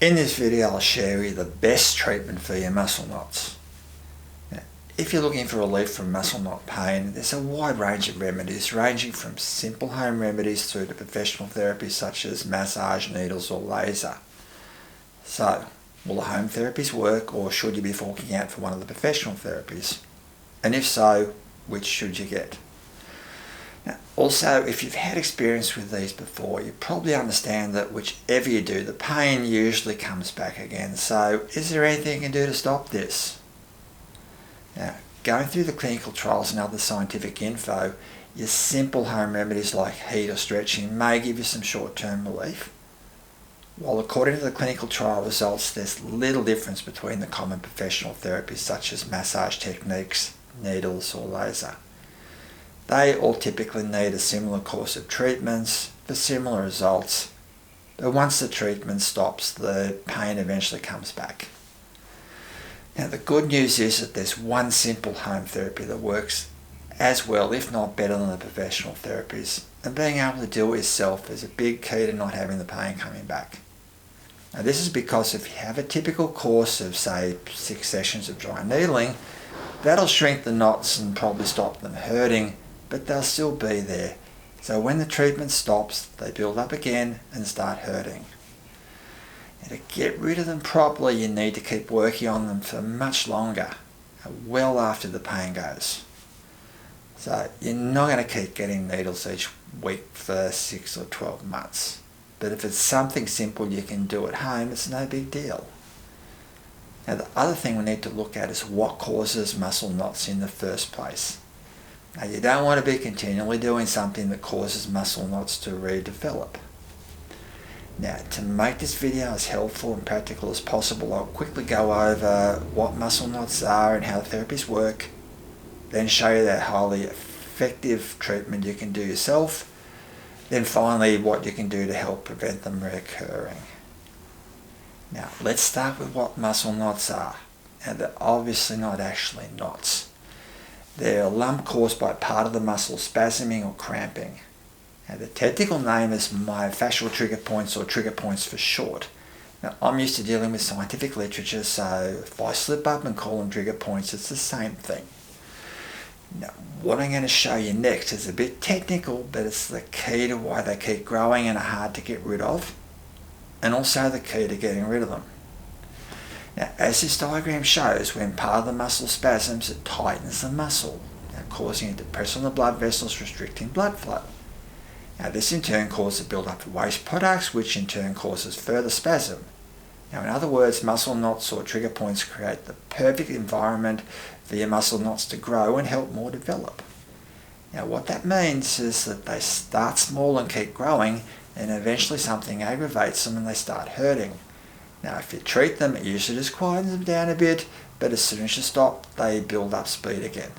In this video I'll share with you the best treatment for your muscle knots. Now, if you're looking for relief from muscle knot pain, there's a wide range of remedies ranging from simple home remedies through to professional therapies such as massage, needles or laser. So, will the home therapies work, or should you be forking out for one of the professional therapies? And if so, which should you get? Now, also, if you've had experience with these before, you probably understand that whichever you do, the pain usually comes back again. So, is there anything you can do to stop this? Now, going through the clinical trials and other scientific info, your simple home remedies like heat or stretching may give you some short-term relief. While according to the clinical trial results, there's little difference between the common professional therapies such as massage techniques, needles or laser. They all typically need a similar course of treatments for similar results, but once the treatment stops, the pain eventually comes back. Now the good news is that there's one simple home therapy that works as well, if not better than the professional therapies, and being able to do it yourself is a big key to not having the pain coming back. Now this is because if you have a typical course of say 6 sessions of dry needling, that'll shrink the knots and probably stop them hurting, but they'll still be there. So when the treatment stops, they build up again and start hurting. And to get rid of them properly, you need to keep working on them for much longer, well after the pain goes. So you're not going to keep getting needles each week for 6 or 12 months. But if it's something simple you can do at home, it's no big deal. Now the other thing we need to look at is what causes muscle knots in the first place. Now you don't want to be continually doing something that causes muscle knots to redevelop. Now to make this video as helpful and practical as possible, I'll quickly go over what muscle knots are and how therapies work, then show you that highly effective treatment you can do yourself, then finally what you can do to help prevent them reoccurring. Now let's start with what muscle knots are. Now they're obviously not actually knots. They're a lump caused by part of the muscle spasming or cramping. Now the technical name is myofascial trigger points, or trigger points for short. Now I'm used to dealing with scientific literature, so if I slip up and call them trigger points, it's the same thing. Now what I'm going to show you next is a bit technical, but it's the key to why they keep growing and are hard to get rid of, and also the key to getting rid of them. Now, as this diagram shows, when part of the muscle spasms, it tightens the muscle, causing it to press on the blood vessels, restricting blood flow. Now, this in turn causes a build-up of waste products, which in turn causes further spasm. Now, in other words, muscle knots or trigger points create the perfect environment for your muscle knots to grow and help more develop. Now, what that means is that they start small and keep growing, and eventually something aggravates them and they start hurting. Now if you treat them, it usually just quietens them down a bit, but as soon as you stop, they build up speed again.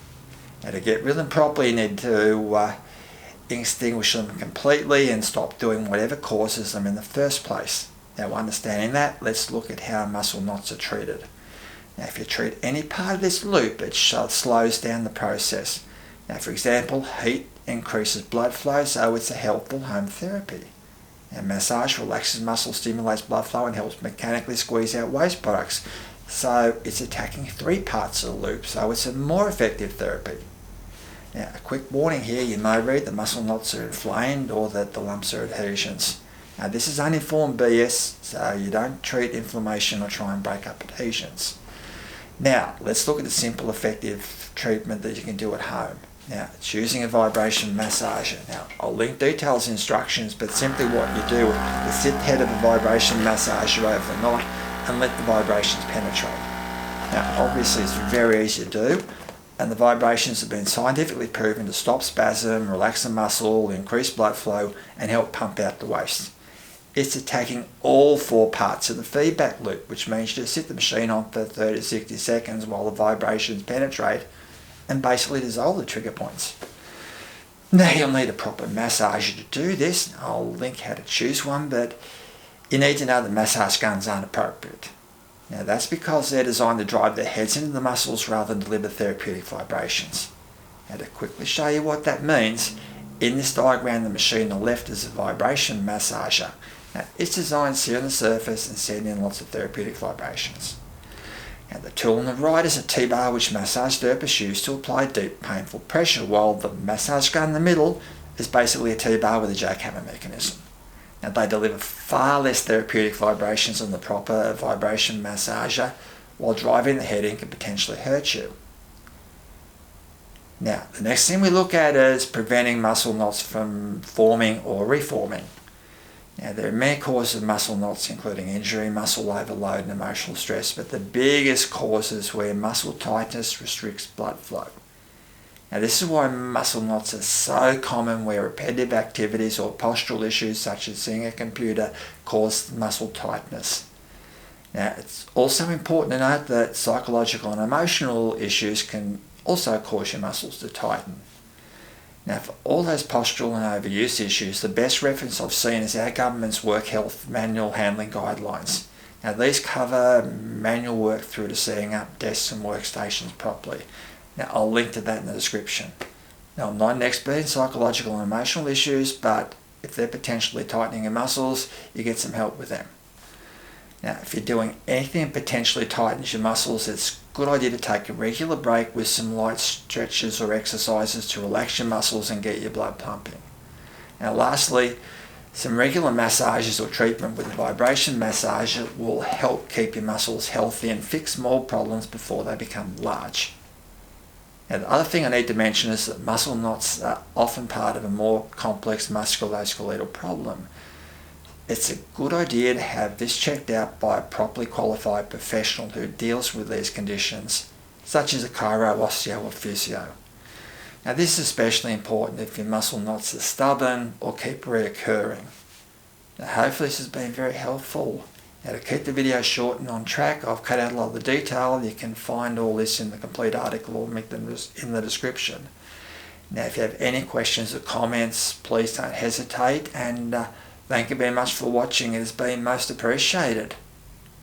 Now to get rid of them properly, you need to extinguish them completely and stop doing whatever causes them in the first place. Now understanding that, let's look at how muscle knots are treated. Now if you treat any part of this loop, it slows down the process. Now for example, heat increases blood flow, so it's a helpful home therapy. And massage relaxes muscle, stimulates blood flow and helps mechanically squeeze out waste products. So it's attacking 3 parts of the loop, so it's a more effective therapy. Now a quick warning here, you may read that muscle knots are inflamed or that the lumps are adhesions. Now this is uninformed BS, so you don't treat inflammation or try and break up adhesions. Now let's look at the simple effective treatment that you can do at home. Now, it's using a vibration massager. Now, I'll link details and instructions, but simply what you do is sit the head of a vibration massager over the knot and let the vibrations penetrate. Now, obviously it's very easy to do, and the vibrations have been scientifically proven to stop spasm, relax the muscle, increase blood flow, and help pump out the waste. It's attacking all 4 parts of the feedback loop, which means you just sit the machine on for 30 to 60 seconds while the vibrations penetrate and basically dissolve the trigger points. Now you'll need a proper massager to do this. I'll link how to choose one, but you need to know that massage guns aren't appropriate. Now that's because they're designed to drive their heads into the muscles rather than deliver therapeutic vibrations. Now to quickly show you what that means, in this diagram the machine on the left is a vibration massager. Now, it's designed to sit on the surface and send in lots of therapeutic vibrations. Now, the tool on the right is a T-bar which massage therapists use to apply deep, painful pressure, while the massage gun in the middle is basically a T-bar with a jackhammer mechanism. Now, they deliver far less therapeutic vibrations than the proper vibration massager, while driving the head in can potentially hurt you. Now, the next thing we look at is preventing muscle knots from forming or reforming. Now, there are many causes of muscle knots, including injury, muscle overload, and emotional stress, but the biggest cause is where muscle tightness restricts blood flow. Now, this is why muscle knots are so common, where repetitive activities or postural issues such as seeing a computer cause muscle tightness. Now, it's also important to note that psychological and emotional issues can also cause your muscles to tighten. Now, for all those postural and overuse issues, the best reference I've seen is our government's work health manual handling guidelines. Now, these cover manual work through to setting up desks and workstations properly. Now, I'll link to that in the description. Now, I'm not an expert in psychological and emotional issues, but if they're potentially tightening your muscles, you get some help with them. Now, if you're doing anything that potentially tightens your muscles, it's a good idea to take a regular break with some light stretches or exercises to relax your muscles and get your blood pumping. Now, lastly, some regular massages or treatment with a vibration massager will help keep your muscles healthy and fix mold problems before they become large. Now, the other thing I need to mention is that muscle knots are often part of a more complex musculoskeletal problem. It's a good idea to have this checked out by a properly qualified professional who deals with these conditions, such as a chiro, osteo or physio. Now, this is especially important if your muscle knots are stubborn or keep reoccurring. Now, hopefully this has been very helpful. Now, to keep the video short and on track, I've cut out a lot of the detail. You can find all this in the complete article or link them in the description. Now, if you have any questions or comments, please don't hesitate, and thank you very much for watching. It has been most appreciated.